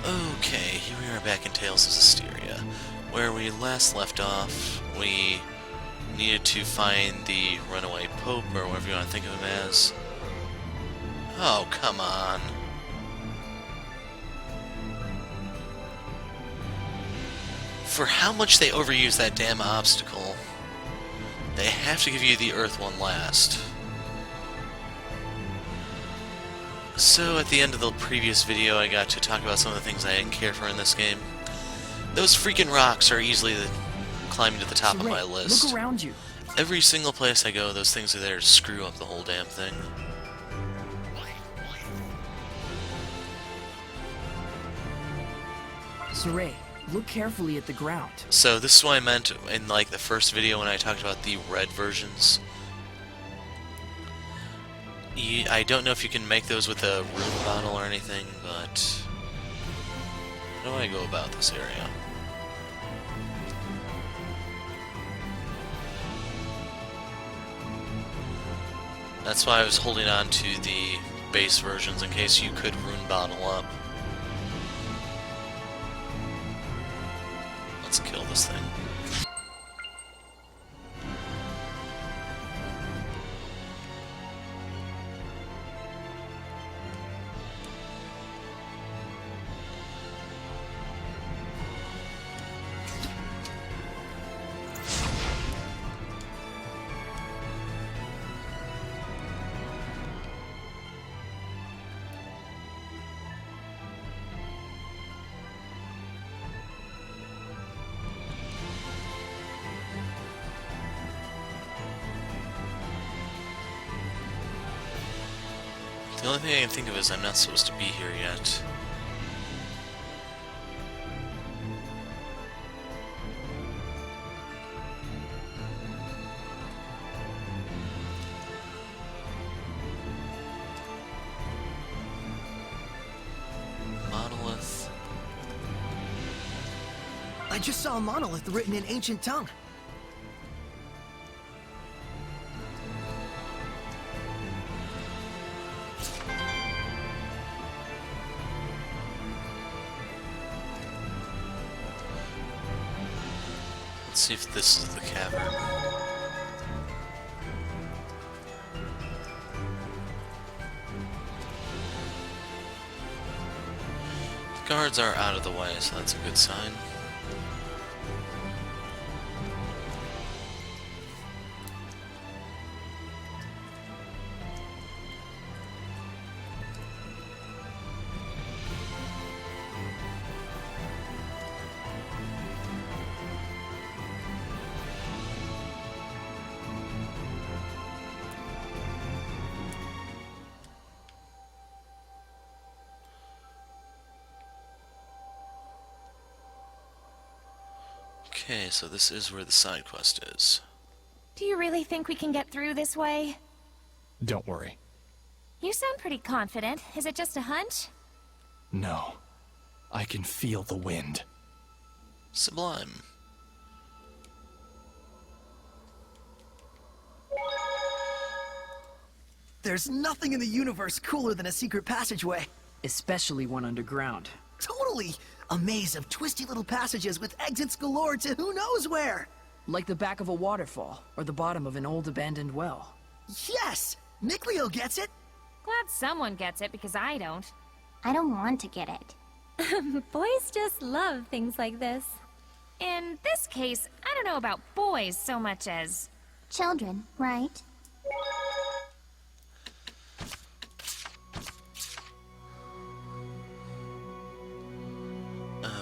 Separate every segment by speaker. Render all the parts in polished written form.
Speaker 1: Okay, here we are back in Tales of Zestiria. Where we last left off, we needed to find the runaway pope, or whatever you want to think of him as. Oh, come on. For how much they overuse that damn obstacle, they have to give you the Earth one last. So, at the end of the previous video, I got to talk about some of the things I didn't care for in this game. Those freaking rocks are easily climbing to the top of my list.
Speaker 2: Look around you.
Speaker 1: Every single place I go, those things are there to screw up the whole damn thing.
Speaker 2: Saray, look carefully at the ground.
Speaker 1: So this is what I meant in like the first video when I talked about the red versions. I don't know if you can make those with a room bottle or anything, but how do I go about this area? That's why I was holding on to the base versions in case you could rune bottle up. Let's kill this thing. The only thing I can think of is I'm not supposed to be here yet. Monolith.
Speaker 2: I just saw a monolith written in ancient tongue.
Speaker 1: Let's see if this is the cavern. The guards are out of the way, so that's a good sign. Okay, so this is where the side quest is.
Speaker 3: Do you really think we can get through this way?
Speaker 4: Don't worry.
Speaker 3: You sound pretty confident. Is it just a hunch?
Speaker 4: No. I can feel the wind.
Speaker 1: Sublime.
Speaker 2: There's nothing in the universe cooler than a secret passageway. Especially one underground. Totally! A maze of twisty little passages with exits galore to who knows where! Like the back of a waterfall, or the bottom of an old abandoned well. Yes! Nickleo gets it!
Speaker 3: Glad someone gets it, because I don't.
Speaker 5: I don't want to get it.
Speaker 3: Boys just love things like this. In this case, I don't know about boys so much as...
Speaker 5: Children, right?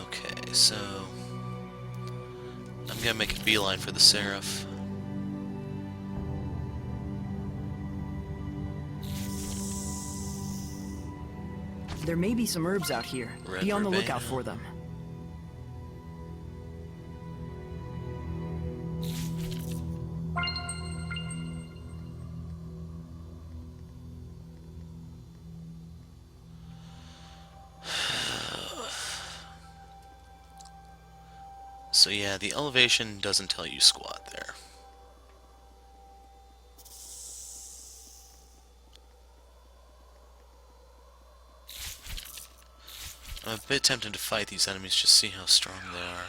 Speaker 1: Okay, so I'm gonna make a beeline for the Seraph.
Speaker 2: There may be some herbs out here.
Speaker 1: Red
Speaker 2: Be on the
Speaker 1: verbena.
Speaker 2: lookout for them.
Speaker 1: So yeah, the elevation doesn't tell you squat there. I'm a bit tempted to fight these enemies, just see how strong they are.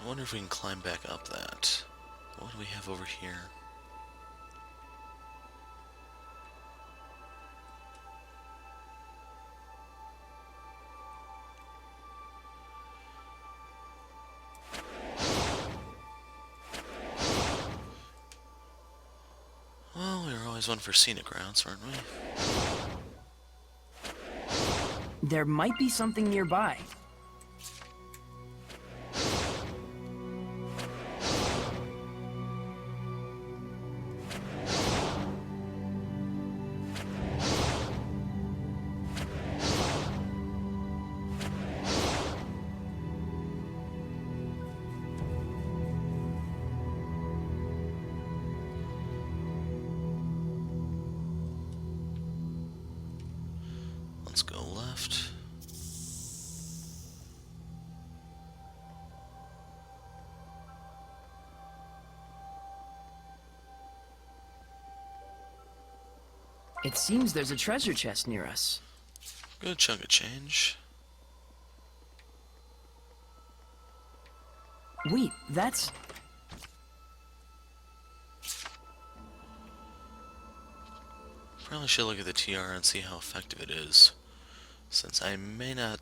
Speaker 1: I wonder if we can climb back up that. What do we have over here? Well, we were always one for scenic grounds, weren't we?
Speaker 2: There might be something nearby.
Speaker 1: Let's go left.
Speaker 2: It seems there's a treasure chest near us.
Speaker 1: Good chunk of change.
Speaker 2: Wait, that's...
Speaker 1: Probably should look at the TR and see how effective it is, since I may not...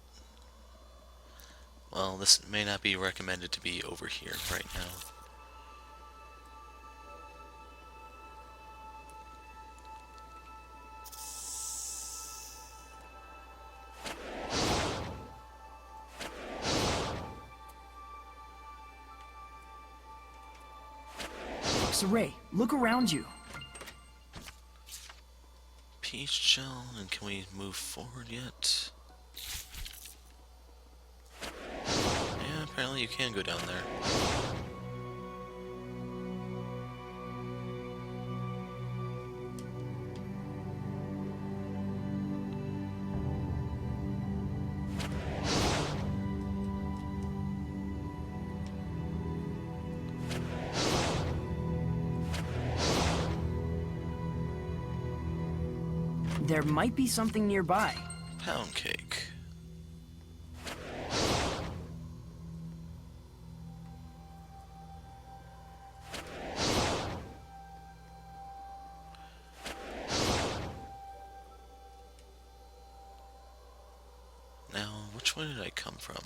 Speaker 1: Well, this may not be recommended to be over here right now.
Speaker 2: Saray, look around you.
Speaker 1: Peach gel, and can we move forward yet? Yeah, apparently you can go down there.
Speaker 2: There might be something nearby.
Speaker 1: Pound cake. Now, which way did I come from?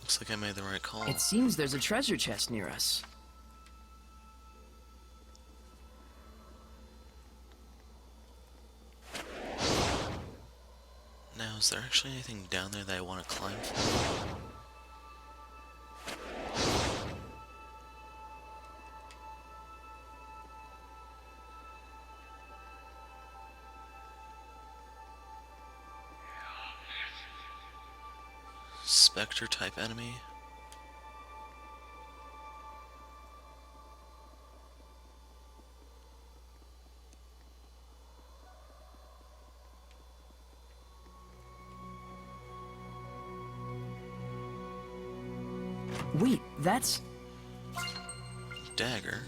Speaker 1: Looks like I made the right call.
Speaker 2: It seems there's a treasure chest near us.
Speaker 1: Now, is there actually anything down there that I want to climb for? Spectre type enemy.
Speaker 2: Wait, that's...
Speaker 1: Dagger.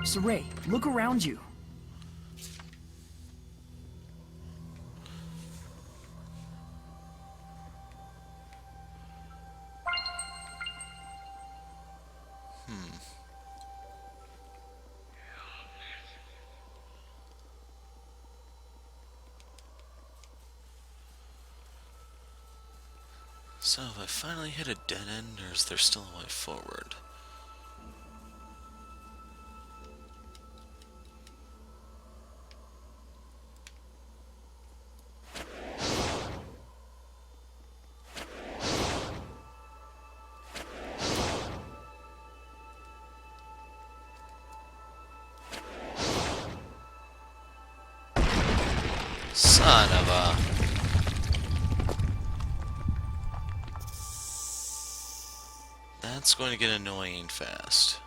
Speaker 2: Saray, look around you. So, have I finally hit a dead end, or is there still a way forward?
Speaker 1: Son of a... That's going to get annoying fast.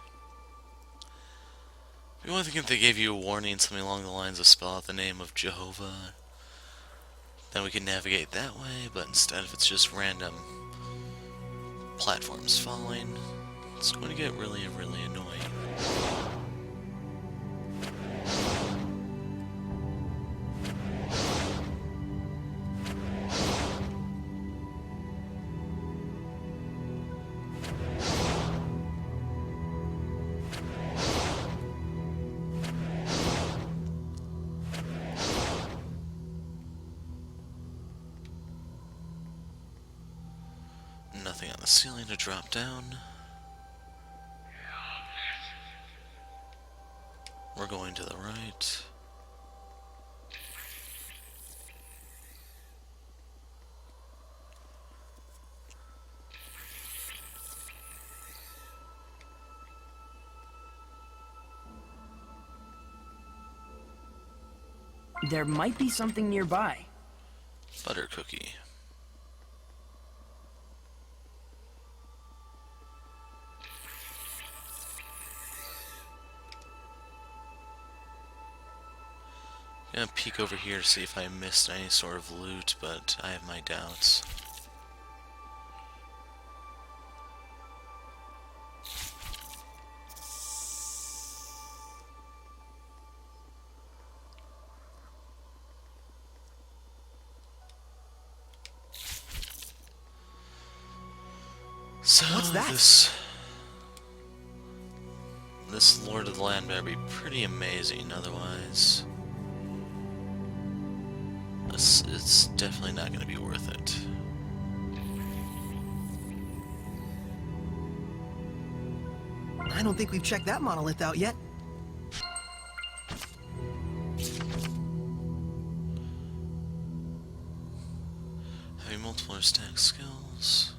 Speaker 1: If you want to think if they gave you a warning, something along the lines of spell out the name of Jehovah, then we can navigate that way, but instead if it's just random platforms falling, it's going to get really, really annoying. Nothing on the ceiling to drop down. We're going to the right.
Speaker 2: There might be something nearby.
Speaker 1: Butter cookie. I'm gonna peek over here to see if I missed any sort of loot, but I have my doubts. So
Speaker 2: What's that?
Speaker 1: This Lord of the Land better be pretty amazing, otherwise it's definitely not going to be worth it.
Speaker 2: I don't think we've checked that monolith out yet.
Speaker 1: Having multiple stack skills.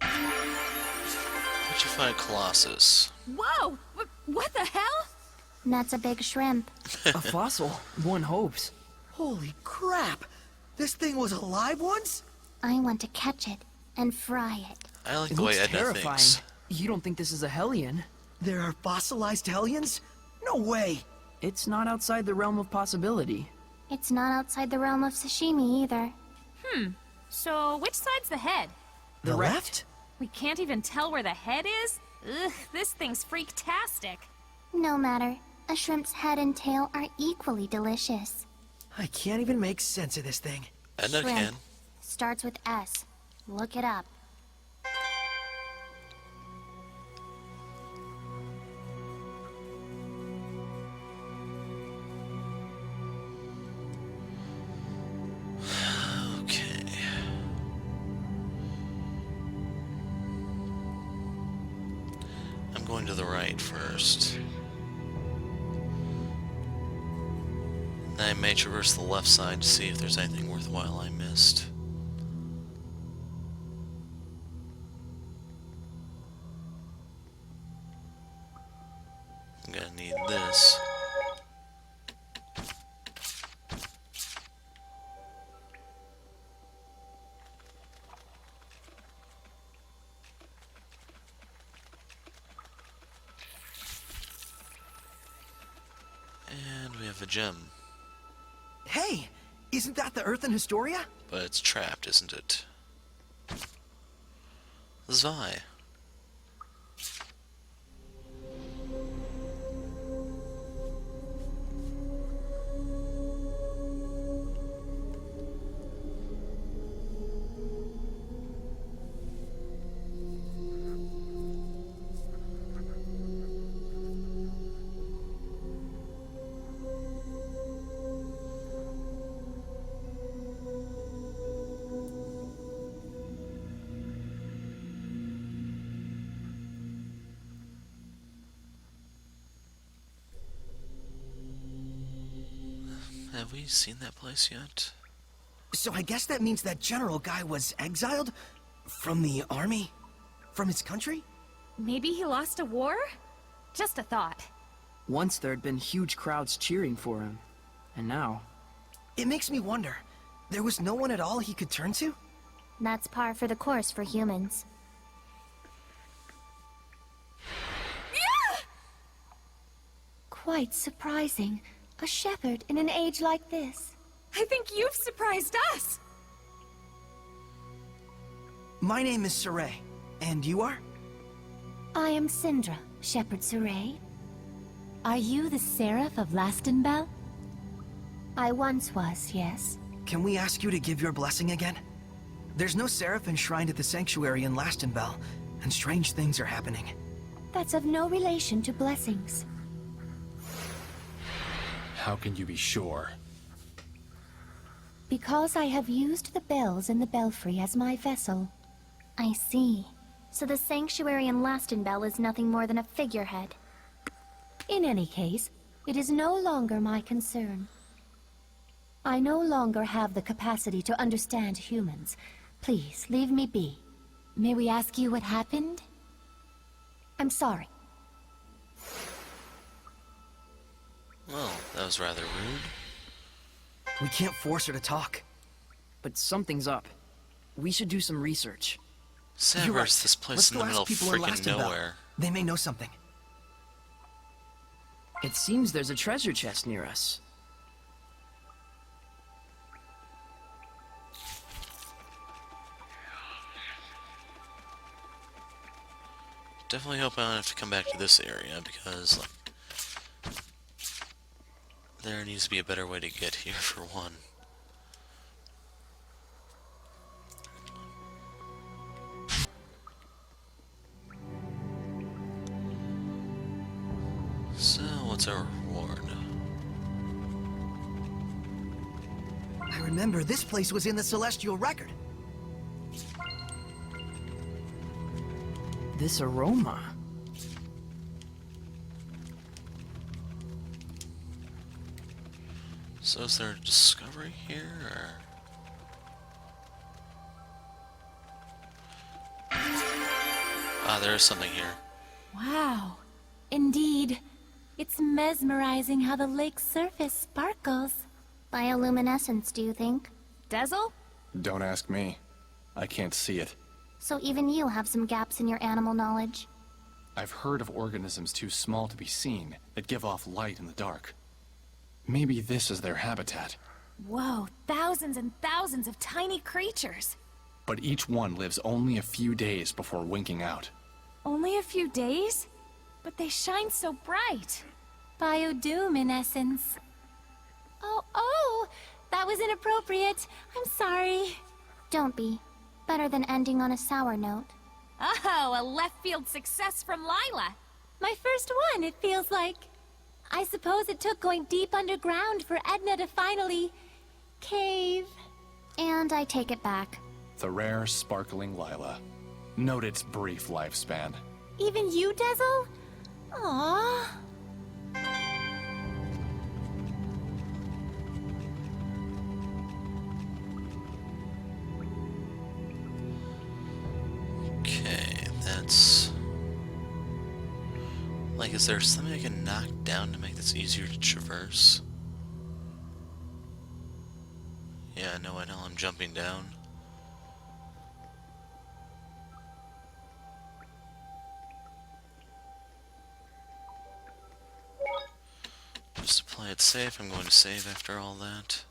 Speaker 1: How'd you find Colossus?
Speaker 3: Whoa! What the hell?
Speaker 5: That's a big shrimp.
Speaker 2: A fossil, one hopes. Holy crap! This thing was alive once?
Speaker 5: I want to catch it and fry it.
Speaker 1: I like
Speaker 2: It
Speaker 1: the way
Speaker 2: looks
Speaker 1: Edna
Speaker 2: terrifying.
Speaker 1: thinks.
Speaker 2: You don't think this is a Hellion? There are fossilized Hellions? No way! It's not outside the realm of possibility.
Speaker 5: It's not outside the realm of sashimi either.
Speaker 3: So, which side's the head?
Speaker 2: The left?
Speaker 3: We can't even tell where the head is? Ugh, this thing's freaktastic.
Speaker 5: No matter. A shrimp's head and tail are equally delicious.
Speaker 2: I can't even make sense of this thing.
Speaker 1: Edna
Speaker 5: Shrimp.
Speaker 1: can.
Speaker 5: Starts with S. Look it up.
Speaker 1: Okay. I'm going to the right first. Then I may traverse the left side to see if there's anything worthwhile I missed. I'm gonna need this. And we have a gem.
Speaker 2: Hey! Isn't that the Earth in Historia?
Speaker 1: But it's trapped, isn't it? Zai. Have we seen that place yet?
Speaker 2: So I guess that means that general guy was exiled? From the army? From his country?
Speaker 3: Maybe he lost a war? Just a thought.
Speaker 2: Once there had been huge crowds cheering for him. And now... It makes me wonder, there was no one at all he could turn to?
Speaker 5: That's par for the course for humans. Quite surprising. A shepherd in an age like this.
Speaker 3: I think you've surprised us!
Speaker 2: My name is Saray. And you are?
Speaker 5: I am Syndra, Shepherd Saray. Are you the Seraph of Lastenbell? I once was, yes.
Speaker 2: Can we ask you to give your blessing again? There's no Seraph enshrined at the sanctuary in Lastenbell, and strange things are happening.
Speaker 5: That's of no relation to blessings.
Speaker 4: How can you be sure?
Speaker 5: Because I have used the bells in the belfry as my vessel. I see. So the sanctuary in Lastenbell is nothing more than a figurehead. In any case, it is no longer my concern. I no longer have the capacity to understand humans. Please, leave me be. May we ask you what happened? I'm sorry.
Speaker 1: Well, that was rather rude.
Speaker 2: We can't force her to talk. But something's up. We should do some research.
Speaker 1: Sad
Speaker 2: You're right.
Speaker 1: this place
Speaker 2: Let's
Speaker 1: in
Speaker 2: go
Speaker 1: the middle
Speaker 2: ask
Speaker 1: of
Speaker 2: people in
Speaker 1: freaking
Speaker 2: Lastenbell.
Speaker 1: nowhere.
Speaker 2: They may know something. It seems there's a treasure chest near us.
Speaker 1: Definitely hope I don't have to come back to this area because, like, there needs to be a better way to get here for one. So, what's our reward?
Speaker 2: I remember this place was in the Celestial Record. This aroma.
Speaker 1: So is there a discovery here, or? Ah, there is something here.
Speaker 5: Wow. Indeed. It's mesmerizing how the lake's surface sparkles. Bioluminescence, do you think?
Speaker 3: Dezel?
Speaker 4: Don't ask me. I can't see it.
Speaker 5: So even you have some gaps in your animal knowledge.
Speaker 4: I've heard of organisms too small to be seen that give off light in the dark. Maybe this is their habitat.
Speaker 3: Whoa, thousands and thousands of tiny creatures.
Speaker 4: But each one lives only a few days before winking out.
Speaker 3: Only a few days? But they shine so bright.
Speaker 5: Bioluminescence. Oh, that was inappropriate. I'm sorry. Don't be. Better than ending on a sour note.
Speaker 3: Oh, a left field success from Lila.
Speaker 5: My first one, it feels like. I suppose it took going deep underground for Edna to finally... cave. And I take it back.
Speaker 4: The rare, sparkling Lila. Note its brief lifespan.
Speaker 5: Even you, Dezel? Aww.
Speaker 1: Okay, that's... Like, is there something I can knock down to make this easier to traverse? Yeah, no, I know I'm jumping down. Just to play it safe, I'm going to save after all that.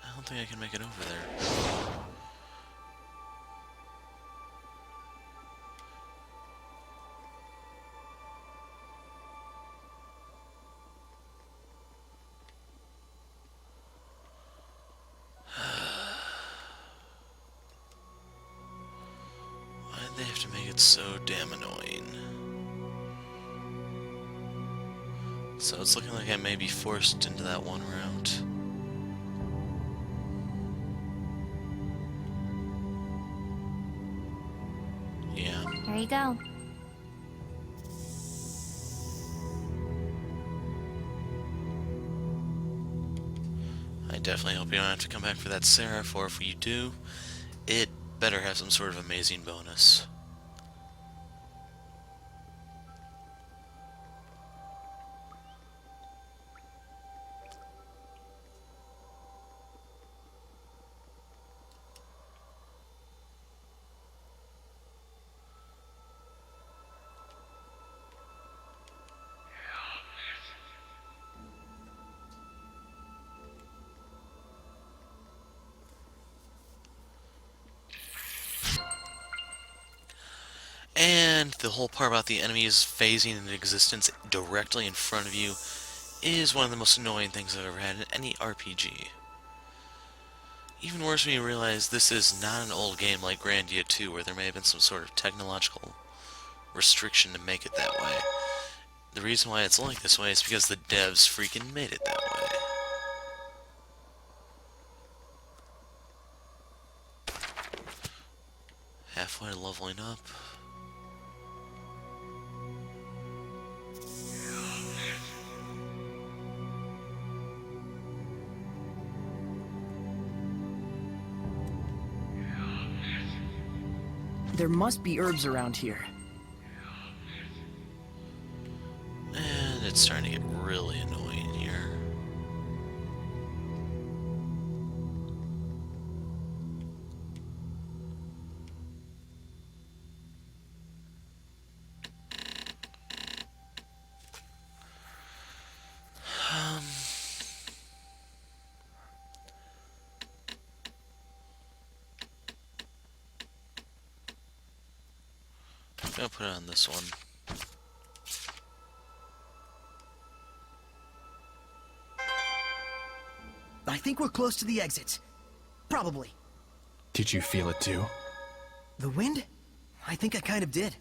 Speaker 1: I don't think I can make it over there. Why'd they have to make it so damn annoying? So it's looking like I may be forced into that one route. Yeah.
Speaker 5: There you go.
Speaker 1: I definitely hope you don't have to come back for that Seraph, or if you do, it better have some sort of amazing bonus. And the whole part about the enemies phasing into existence directly in front of you is one of the most annoying things I've ever had in any RPG. Even worse when you realize this is not an old game like Grandia 2, where there may have been some sort of technological restriction to make it that way. The reason why it's like this way is because the devs freaking made it that way. Halfway leveling up.
Speaker 2: There must be herbs around here.
Speaker 1: And it's starting to get really annoying here. I'm gonna put it on this one.
Speaker 2: I think we're close to the exit. Probably.
Speaker 4: Did you feel it too?
Speaker 2: The wind? I think I kind of did.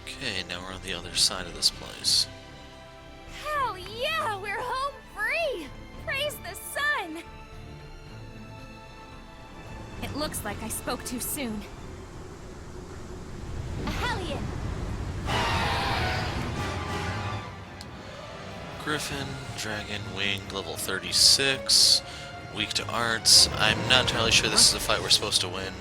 Speaker 1: Okay, now we're on the other side of this place.
Speaker 3: Hell yeah, we're home free! Praise the sun! It looks like I spoke too soon. A Hellion!
Speaker 1: Griffin, Dragon, Winged, level 36, weak to arts. I'm not entirely sure this is a fight we're supposed to win.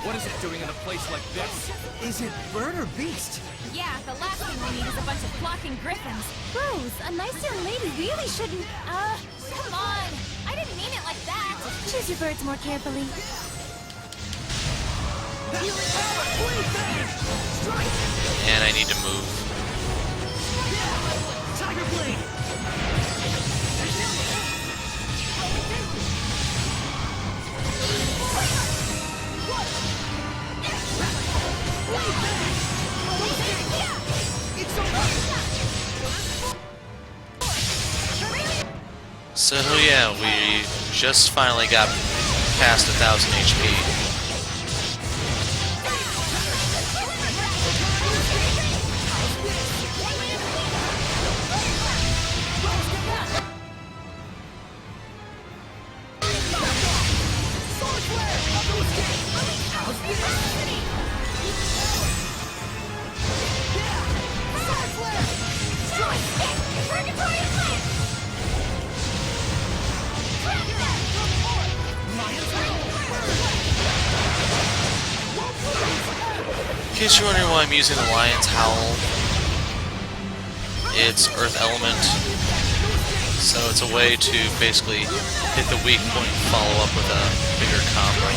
Speaker 4: What is it doing in a place like this?
Speaker 2: Is it bird or beast?
Speaker 3: Yeah, the last thing we need is a bunch of flocking griffins.
Speaker 5: Rose, a nice young lady really shouldn't...
Speaker 3: Come on! I didn't mean it like that!
Speaker 5: Choose your birds more carefully.
Speaker 1: And I need to move.
Speaker 2: Tiger Blade!
Speaker 1: So yeah, we just finally got past 1000 HP. In case you're wondering why I'm using the Lion's Howl, it's Earth Element, so it's a way to basically hit the weak point and follow up with a bigger combo.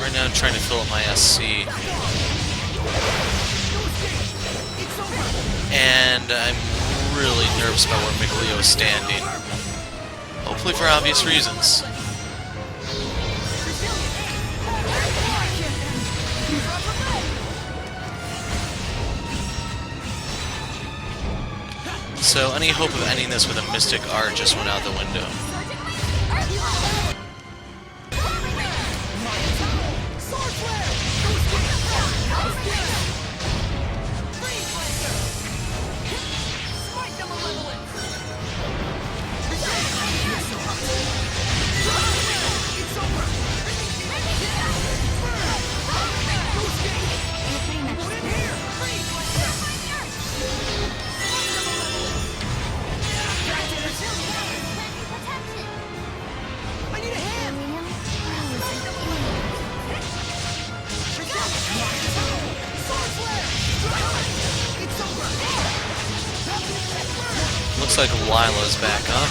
Speaker 1: Right now I'm trying to fill up my SC. And I'm really nervous about where Mikleo is standing. Hopefully for obvious reasons. So any hope of ending this with a Mystic Art just went out the window. Looks like Lila's back up.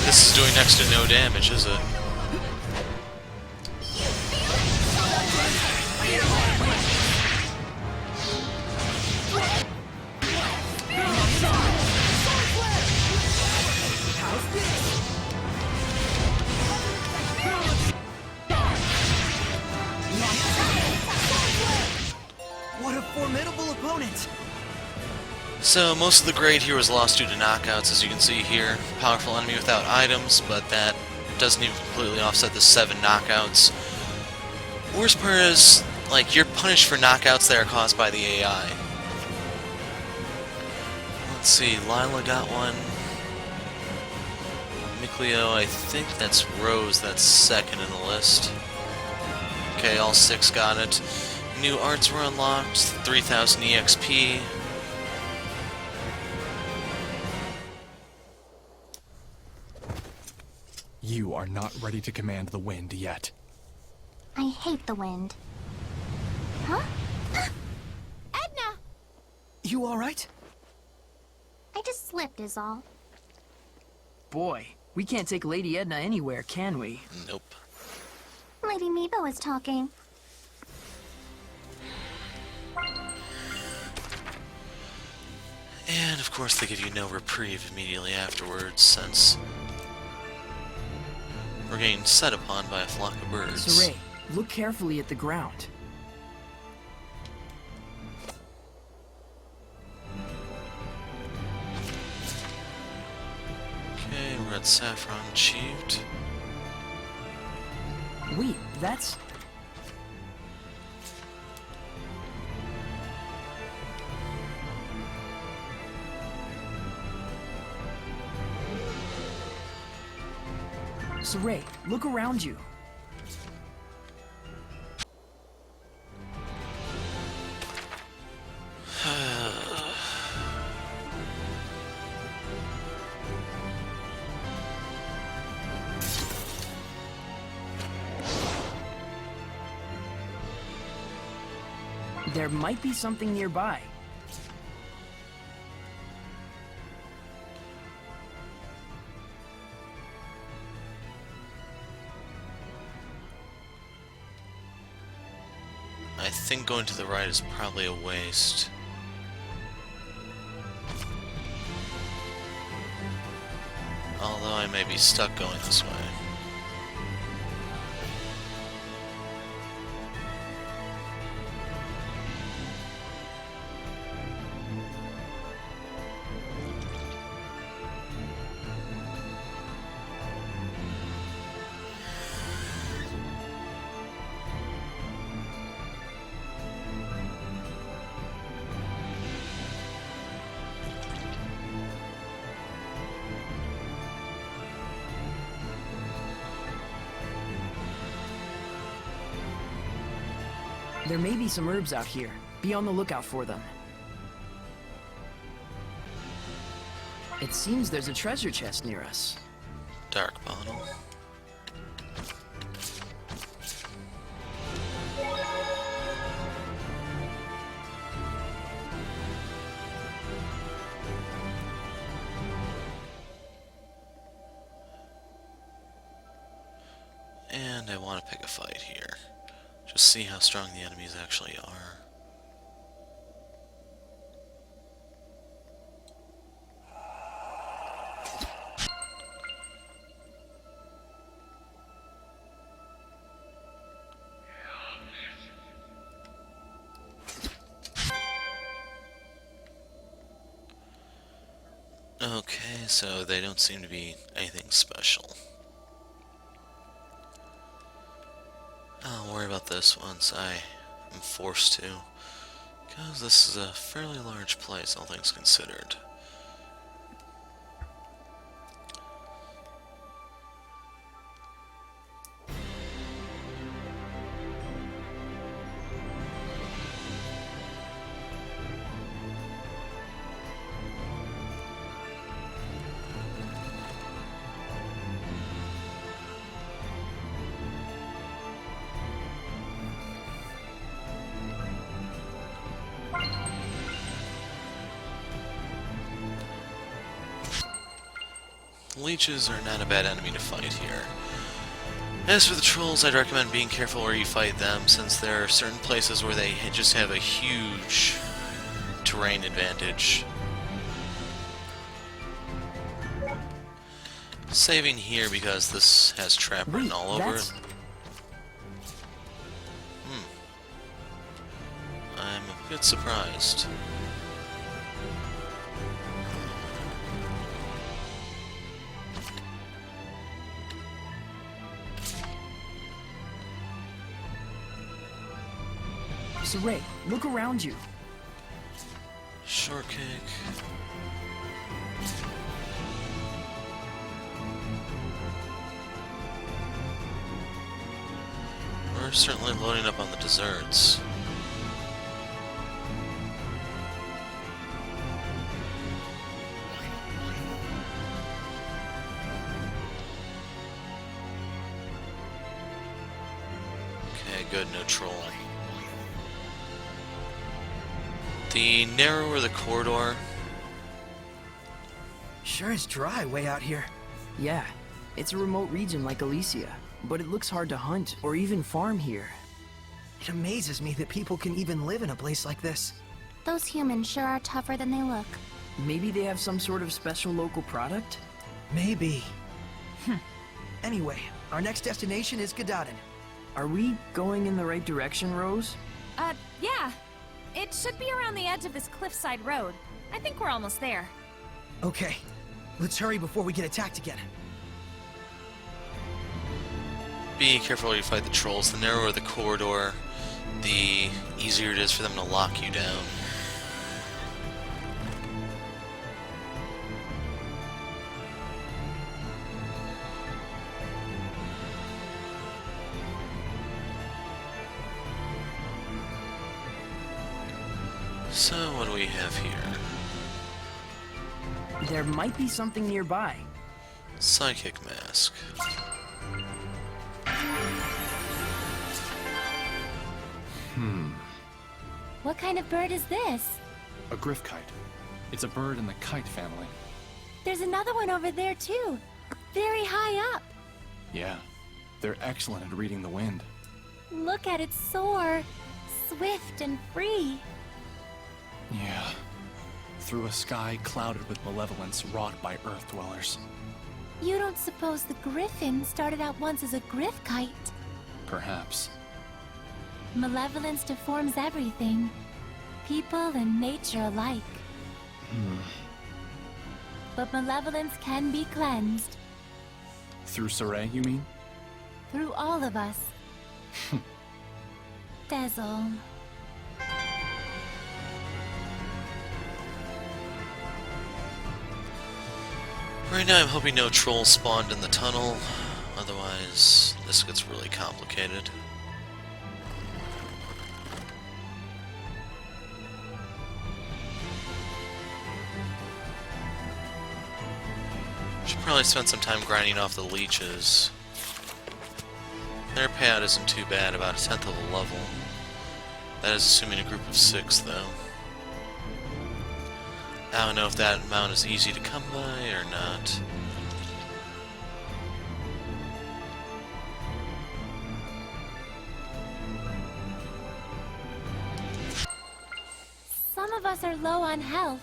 Speaker 1: This is doing next to no damage, is it?
Speaker 2: What a formidable opponent!
Speaker 1: So, most of the grade here was lost due to knockouts, as you can see here. Powerful enemy without items, but that doesn't even completely offset the 7 knockouts. Worst part is, like, you're punished for knockouts that are caused by the AI. Let's see, Lila got one. Mikleo, I think that's Rose, that's second in the list. Okay, all 6 got it. New arts were unlocked, 3000 EXP.
Speaker 4: You are not ready to command the wind yet.
Speaker 5: I hate the wind. Huh? Edna!
Speaker 2: You alright?
Speaker 5: I just slipped is all.
Speaker 2: Boy, we can't take Lady Edna anywhere, can we?
Speaker 1: Nope.
Speaker 5: Lady Meebo is talking.
Speaker 1: And of course they give you no reprieve immediately afterwards, since we're getting set upon by a flock of birds.
Speaker 2: Saray, look carefully at the ground.
Speaker 1: Okay, we're at Saffron achieved.
Speaker 2: Wait, that's... Saray, look around you. There might be something nearby.
Speaker 1: I think going to the right is probably a waste. Although I may be stuck going this way.
Speaker 2: There may be some herbs out here. Be on the lookout for them. It seems there's a treasure chest near us.
Speaker 1: Dark bottle. And I want to pick a fight here. Just see how strong the enemies actually are. Okay, so they don't seem to be anything special. I'll worry about this once I am forced to, because this is a fairly large place, all things considered. Leeches are not a bad enemy to fight here. As for the trolls, I'd recommend being careful where you fight them, since there are certain places where they just have a huge terrain advantage. Saving here because this has trap written all over it. I'm a bit surprised.
Speaker 2: So Ray, look around you.
Speaker 1: Shortcake. We're certainly loading up on the desserts. Okay, good, no troll. The narrower the corridor...
Speaker 2: Sure is dry way out here. Yeah, it's a remote region like Elysia, but it looks hard to hunt or even farm here. It amazes me that people can even live in a place like this.
Speaker 5: Those humans sure are tougher than they look.
Speaker 2: Maybe they have some sort of special local product?
Speaker 6: Maybe. Anyway, our next destination is Gadaden.
Speaker 2: Are we going in the right direction, Rose?
Speaker 3: Yeah. It should be around the edge of this cliffside road. I think we're almost there.
Speaker 6: Okay, let's hurry before we get attacked again.
Speaker 1: Be careful where you fight the trolls. The narrower the corridor, the easier it is for them to lock you down. So, what do we have here?
Speaker 2: There might be something nearby.
Speaker 1: Psychic mask.
Speaker 5: What kind of bird is this?
Speaker 4: A griff kite. It's a bird in the kite family.
Speaker 5: There's another one over there too. Very high up.
Speaker 4: Yeah, they're excellent at reading the wind.
Speaker 5: Look at it soar. Swift and free.
Speaker 4: Yeah. Through a sky clouded with malevolence wrought by Earth dwellers.
Speaker 5: You don't suppose the Griffin started out once as a griff kite?
Speaker 4: Perhaps.
Speaker 5: Malevolence deforms everything. People and nature alike. But malevolence can be cleansed.
Speaker 4: Through Saray, you mean?
Speaker 5: Through all of us. Dazzle.
Speaker 1: Right now I'm hoping no trolls spawned in the tunnel, otherwise this gets really complicated. probably spend some time grinding off the leeches. Their payout isn't too bad, about 1/10 of a level. That is assuming a group of 6, though. I don't know if that amount is easy to come by or not.
Speaker 3: Some of us are low on health.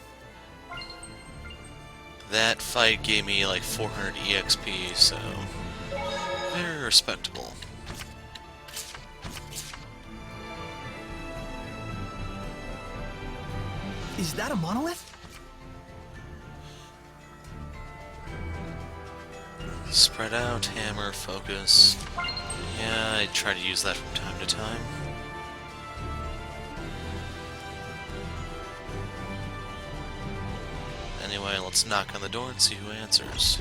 Speaker 1: That fight gave me like 400 EXP, so very respectable.
Speaker 6: Is that a monolith?
Speaker 1: Spread out, hammer, focus. Yeah, I try to use that from time to time. Anyway, let's knock on the door and see who answers.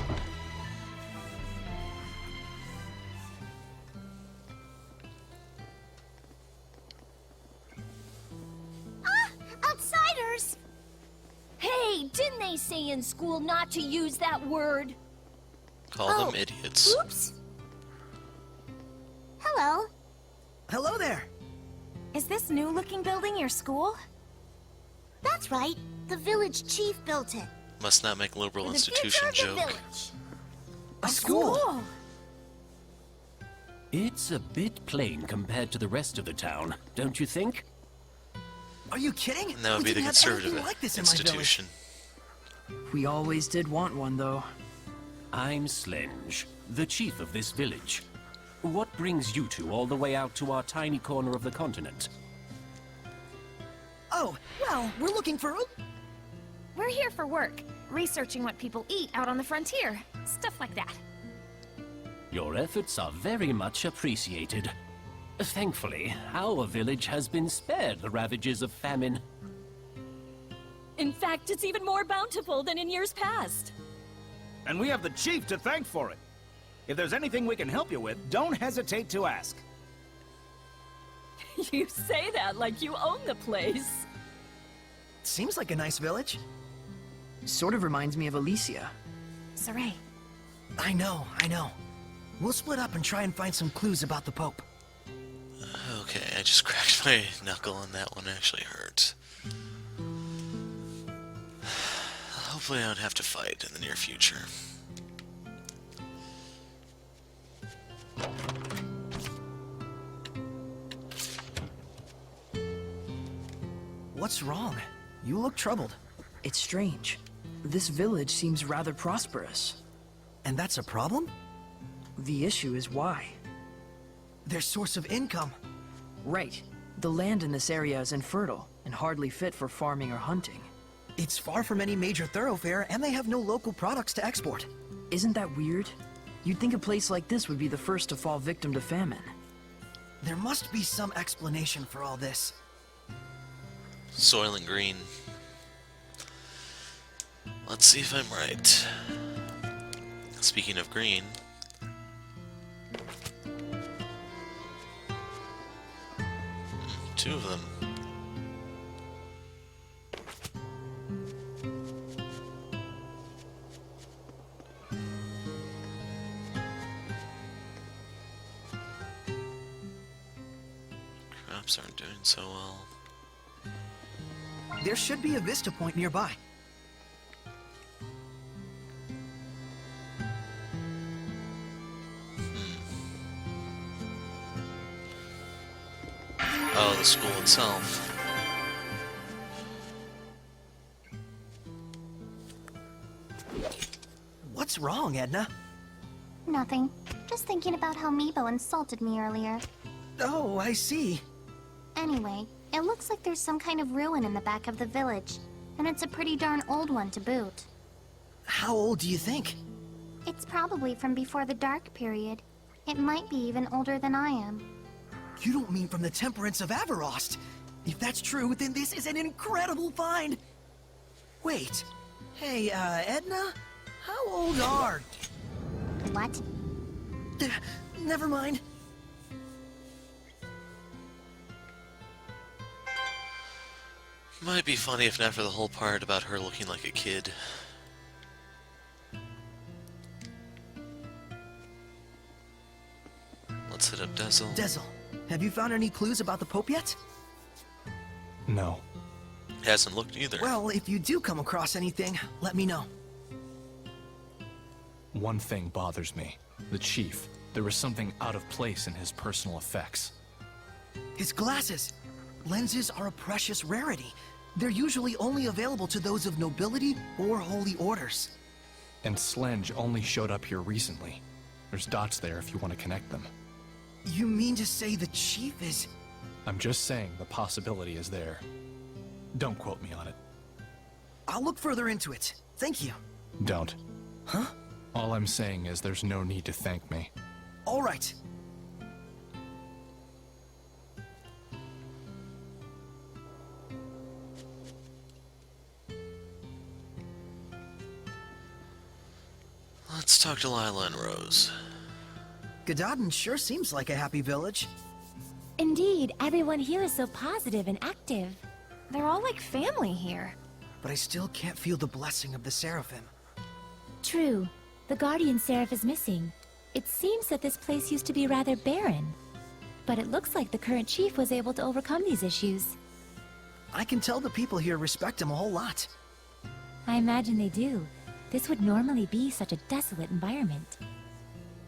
Speaker 5: Outsiders! Hey, didn't they say in school not to use that word?
Speaker 1: Call them idiots.
Speaker 5: Oops. Hello.
Speaker 6: Hello there.
Speaker 3: Is this new-looking building your school?
Speaker 5: That's right. The village chief built it.
Speaker 1: Must not make liberal
Speaker 5: For the
Speaker 1: institution
Speaker 5: future of the
Speaker 1: joke.
Speaker 5: village.
Speaker 6: A school.
Speaker 7: It's a bit plain compared to the rest of the town, don't you think?
Speaker 6: Are you kidding?
Speaker 1: And that would
Speaker 6: We
Speaker 1: be the
Speaker 6: didn't have
Speaker 1: conservative
Speaker 6: anything like this in my village.
Speaker 1: institution.
Speaker 2: We always did want one, though.
Speaker 7: I'm Slenge, the chief of this village. What brings you two all the way out to our tiny corner of the continent?
Speaker 6: Oh, well, we're looking for...
Speaker 3: We're here for work, researching what people eat out on the frontier. Stuff like that.
Speaker 7: Your efforts are very much appreciated. Thankfully, our village has been spared the ravages of famine.
Speaker 8: In fact, it's even more bountiful than in years past.
Speaker 9: And we have the chief to thank for it. If there's anything we can help you with, don't hesitate to ask.
Speaker 8: You say that like you own the place.
Speaker 6: Seems like a nice village.
Speaker 2: Sort of reminds me of Alicia.
Speaker 3: Saray.
Speaker 6: I know. We'll split up and try and find some clues about the Pope.
Speaker 1: Okay, I just cracked my knuckle and that one actually hurt. Hopefully I don't have to fight in the near future.
Speaker 6: What's wrong? You look troubled.
Speaker 2: It's strange. This village seems rather prosperous.
Speaker 6: And that's a problem?
Speaker 2: The issue is why.
Speaker 6: Their source of income.
Speaker 2: Right. The land in this area is infertile and hardly fit for farming or hunting.
Speaker 6: It's far from any major thoroughfare, and they have no local products to export.
Speaker 2: Isn't that weird? You'd think a place like this would be the first to fall victim to famine.
Speaker 6: There must be some explanation for all this.
Speaker 1: Soil and green. Let's see if I'm right. Speaking of green... two of them. Crops aren't doing so well.
Speaker 6: There should be a vista point nearby.
Speaker 1: Oh, the school itself.
Speaker 6: What's wrong, Edna?
Speaker 5: Nothing. Just thinking about how Meebo insulted me earlier.
Speaker 6: Oh, I see.
Speaker 5: Anyway, it looks like there's some kind of ruin in the back of the village. And it's a pretty darn old one to boot.
Speaker 6: How old do you think?
Speaker 5: It's probably from before the Dark Period. It might be even older than I am.
Speaker 6: You don't mean from the temperance of Averost. If that's true, then this is an incredible find. Wait. Hey, Edna? How old are...
Speaker 5: What?
Speaker 6: Never mind.
Speaker 1: Might be funny if not for the whole part about her looking like a kid. Dezel.
Speaker 6: Dezel, have you found any clues about the Pope yet?
Speaker 4: No.
Speaker 1: Hasn't looked either.
Speaker 6: Well, if you do come across anything, let me know.
Speaker 4: One thing bothers me. The Chief. There was something out of place in his personal effects.
Speaker 6: His glasses. Lenses are a precious rarity. They're usually only available to those of nobility or holy orders.
Speaker 4: And Slenge only showed up here recently. There's dots there if you want to connect them.
Speaker 6: You mean to say the Chief is...
Speaker 4: I'm just saying the possibility is there. Don't quote me on it.
Speaker 6: I'll look further into it. Thank you.
Speaker 4: Don't.
Speaker 6: Huh?
Speaker 4: All I'm saying is there's no need to thank me.
Speaker 6: All right.
Speaker 1: Let's talk to Lila and Rose.
Speaker 6: Gadadin sure seems like a happy village.
Speaker 5: Indeed, everyone here is so positive and active.
Speaker 3: They're all like family here.
Speaker 6: But I still can't feel the blessing of the Seraphim.
Speaker 5: True. The Guardian Seraph is missing. It seems that this place used to be rather barren. But it looks like the current chief was able to overcome these issues.
Speaker 6: I can tell the people here respect him a whole lot.
Speaker 5: I imagine they do. This would normally be such a desolate environment.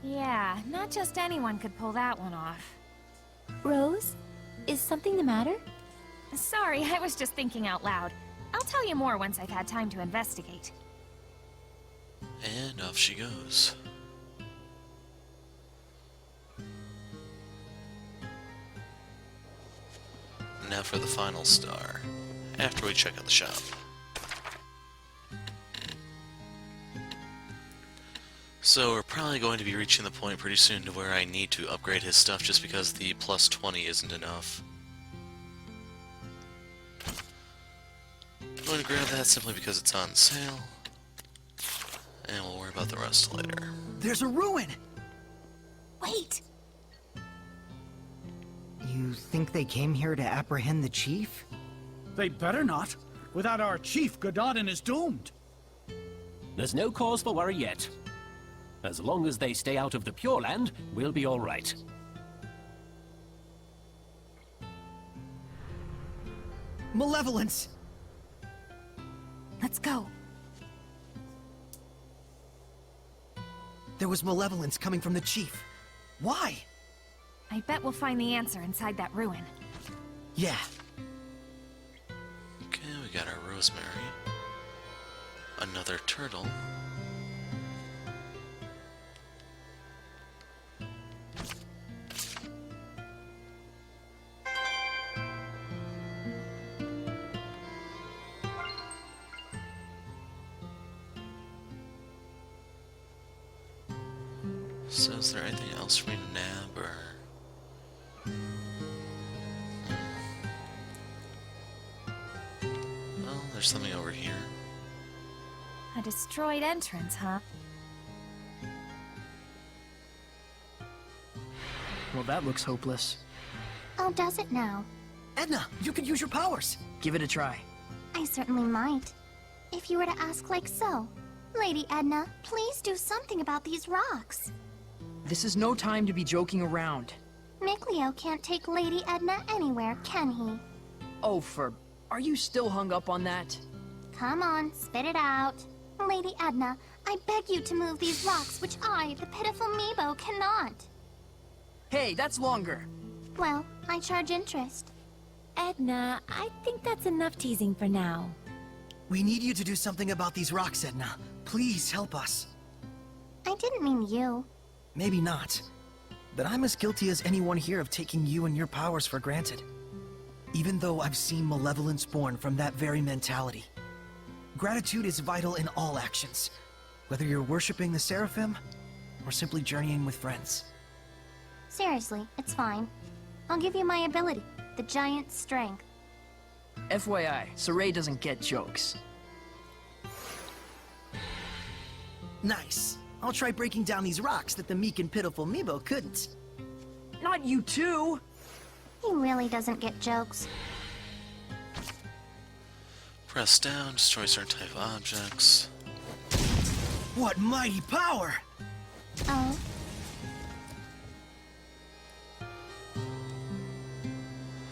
Speaker 3: Yeah, not just anyone could pull that one off.
Speaker 5: Rose? Is something the matter?
Speaker 3: Sorry, I was just thinking out loud. I'll tell you more once I've had time to investigate.
Speaker 1: And off she goes. Now for the final star, after we check out the shop. So we're probably going to be reaching the point pretty soon to where I need to upgrade his stuff just because the plus 20 isn't enough. I'm going to grab that simply because it's on sale. And we'll worry about the rest later.
Speaker 6: There's a ruin!
Speaker 5: Wait!
Speaker 2: You think they came here to apprehend the chief?
Speaker 9: They better not. Without our chief, Gadadin is doomed.
Speaker 7: There's no cause for worry yet. As long as they stay out of the Pure Land, we'll be all right.
Speaker 6: Malevolence!
Speaker 3: Let's go.
Speaker 6: There was malevolence coming from the chief. Why?
Speaker 3: I bet we'll find the answer inside that ruin.
Speaker 6: Yeah.
Speaker 1: Okay, we got our rosemary. Another turtle. So is there anything else for me to nab, or... Well, there's something over here.
Speaker 3: A destroyed entrance, huh?
Speaker 2: Well, that looks hopeless.
Speaker 5: Oh, does it now?
Speaker 6: Edna, you could use your powers!
Speaker 2: Give it a try.
Speaker 5: I certainly might. If you were to ask like so. Lady Edna, please do something about these rocks.
Speaker 2: This is no time to be joking around.
Speaker 5: Mikleo can't take Lady Edna anywhere, can he?
Speaker 2: Oh, are you still hung up on that?
Speaker 5: Come on, spit it out. Lady Edna, I beg you to move these rocks which I, the pitiful Meebo, cannot.
Speaker 2: Hey, that's longer.
Speaker 5: Well, I charge interest. Edna, I think that's enough teasing for now.
Speaker 6: We need you to do something about these rocks, Edna. Please help us.
Speaker 5: I didn't mean you.
Speaker 6: Maybe not. But I'm as guilty as anyone here of taking you and your powers for granted. Even though I've seen malevolence born from that very mentality. Gratitude is vital in all actions, whether you're worshipping the Seraphim or simply journeying with friends.
Speaker 5: Seriously, it's fine. I'll give you my ability, the giant strength.
Speaker 2: FYI, Saray doesn't get jokes.
Speaker 6: Nice. I'll try breaking down these rocks that the meek and pitiful Meebo couldn't.
Speaker 2: Not you too!
Speaker 5: He really doesn't get jokes.
Speaker 1: Press down, destroy certain type of objects.
Speaker 6: What mighty power!
Speaker 5: Oh?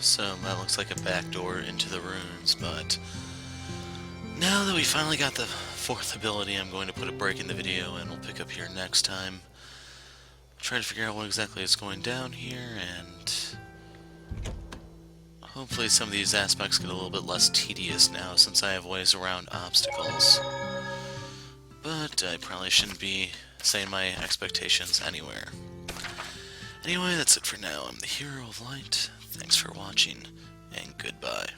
Speaker 1: So that looks like a back door into the ruins, but now that we finally got the 4th ability, I'm going to put a break in the video and we'll pick up here next time. Try to figure out what exactly is going down here, and hopefully some of these aspects get a little bit less tedious now since I have ways around obstacles. But I probably shouldn't be saying my expectations anywhere. Anyway, that's it for now. I'm the Hero of Light. Thanks for watching, and goodbye.